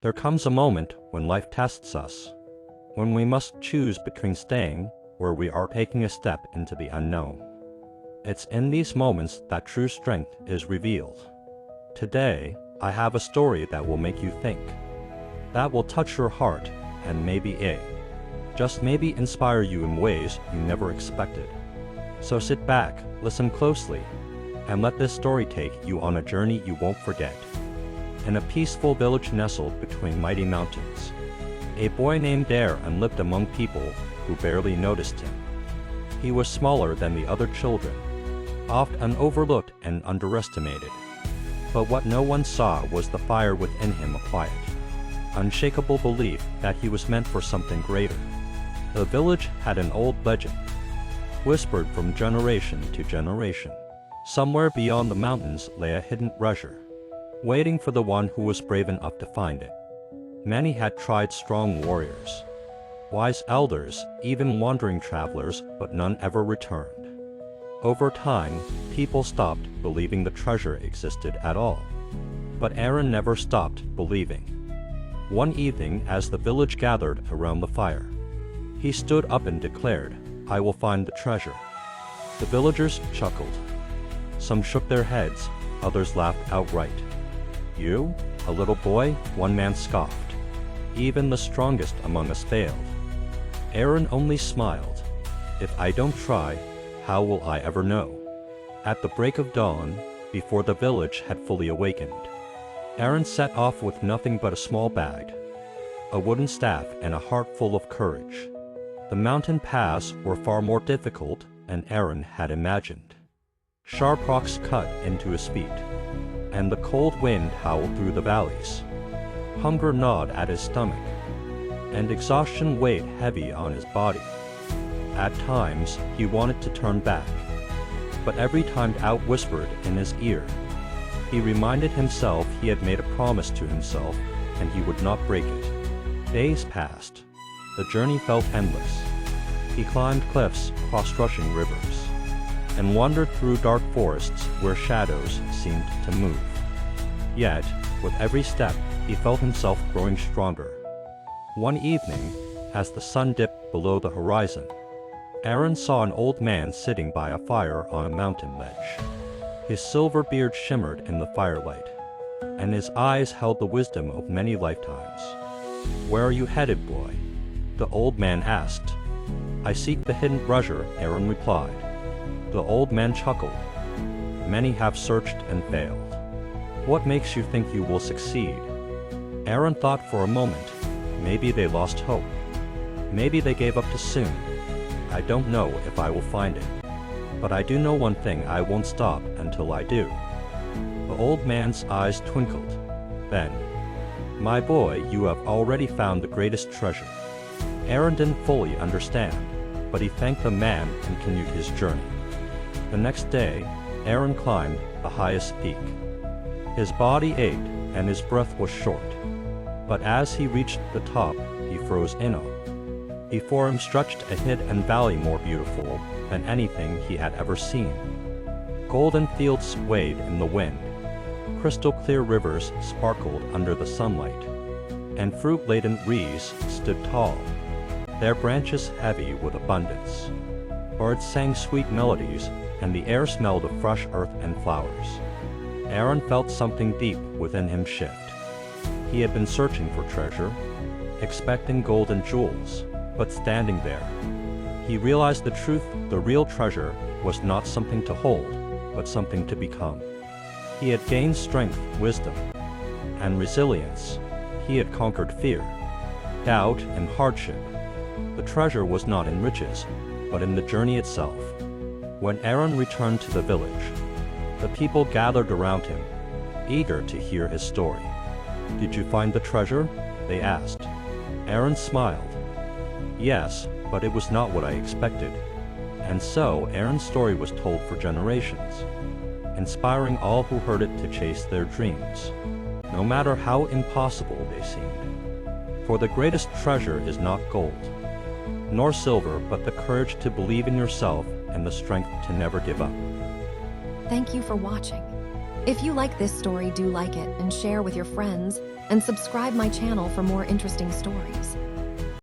There comes a moment when life tests us, when we must choose between staying or we are taking a step into the unknown. It's in these moments that true strength is revealed. Today, I have a story that will make you think, that will touch your heart, and just maybe inspire you in ways you never expected. So sit back, listen closely, and let this story take you on a journey you won't forget. In a peaceful village nestled between mighty mountains, a boy named Aaron lived among people who barely noticed him. He was smaller than the other children, often overlooked and underestimated. But what no one saw was the fire within him, a quiet, unshakable belief that he was meant for something greater. The village had an old legend, whispered from generation to generation. Somewhere beyond the mountains lay a hidden treasure, waiting for the one who was brave enough to find it. Many had tried, strong warriors, wise elders, even wandering travelers, but none ever returned. Over time, people stopped believing the treasure existed at all. But Aaron never stopped believing. One evening, as the village gathered around the fire, he stood up and declared, "I will find the treasure." The villagers chuckled. Some shook their heads, others laughed outright. "You, a little boy?" one man scoffed. "Even the strongest among us failed." Aaron only smiled. "If I don't try, how will I ever know?" At the break of dawn, before the village had fully awakened, Aaron set off with nothing but a small bag, a wooden staff, and a heart full of courage. The mountain paths were far more difficult than Aaron had imagined. Sharp rocks cut into his feet, and the cold wind howled through the valleys. Hunger gnawed at his stomach, and exhaustion weighed heavy on his body. At times, he wanted to turn back, but every time doubt whispered in his ear. He reminded himself he had made a promise to himself, and he would not break it. Days passed. The journey felt endless. He climbed cliffs, crossed rushing rivers, and wandered through dark forests where shadows seemed to move. Yet, with every step, he felt himself growing stronger. One evening, as the sun dipped below the horizon, Aaron saw an old man sitting by a fire on a mountain ledge. His silver beard shimmered in the firelight, and his eyes held the wisdom of many lifetimes. "Where are you headed, boy?" the old man asked. "I seek the hidden treasure," Aaron replied. The old man chuckled. "Many have searched and failed. What makes you think you will succeed?" Aaron thought for a moment. Maybe they lost hope. Maybe they gave up too soon. "I don't know if I will find it. But I do know one thing: I won't stop until I do." The old man's eyes twinkled. Then, "My boy, you have already found the greatest treasure." Aaron didn't fully understand, but he thanked the man and continued his journey. The next day, Aaron climbed the highest peak. His body ached and his breath was short. But as he reached the top, he froze in awe. Before him stretched a hidden valley more beautiful than anything he had ever seen. Golden fields swayed in the wind. Crystal-clear rivers sparkled under the sunlight. And fruit-laden trees stood tall, their branches heavy with abundance. Birds sang sweet melodies, and the air smelled of fresh earth and flowers. Aaron felt something deep within him shift. He had been searching for treasure, expecting gold and jewels, but standing there, he realized the truth: the real treasure was not something to hold, but something to become. He had gained strength, wisdom, and resilience. He had conquered fear, doubt, and hardship. The treasure was not in riches, but in the journey itself. When Aaron returned to the village, the people gathered around him, eager to hear his story. "Did you find the treasure?" they asked. Aaron smiled. "Yes, but it was not what I expected." And so Aaron's story was told for generations, inspiring all who heard it to chase their dreams, no matter how impossible they seemed. For the greatest treasure is not gold, nor silver, but the courage to believe in yourself and the strength to never give up. Thank you for watching. If you like this story, do like it and share with your friends. and subscribe my channel for more interesting stories.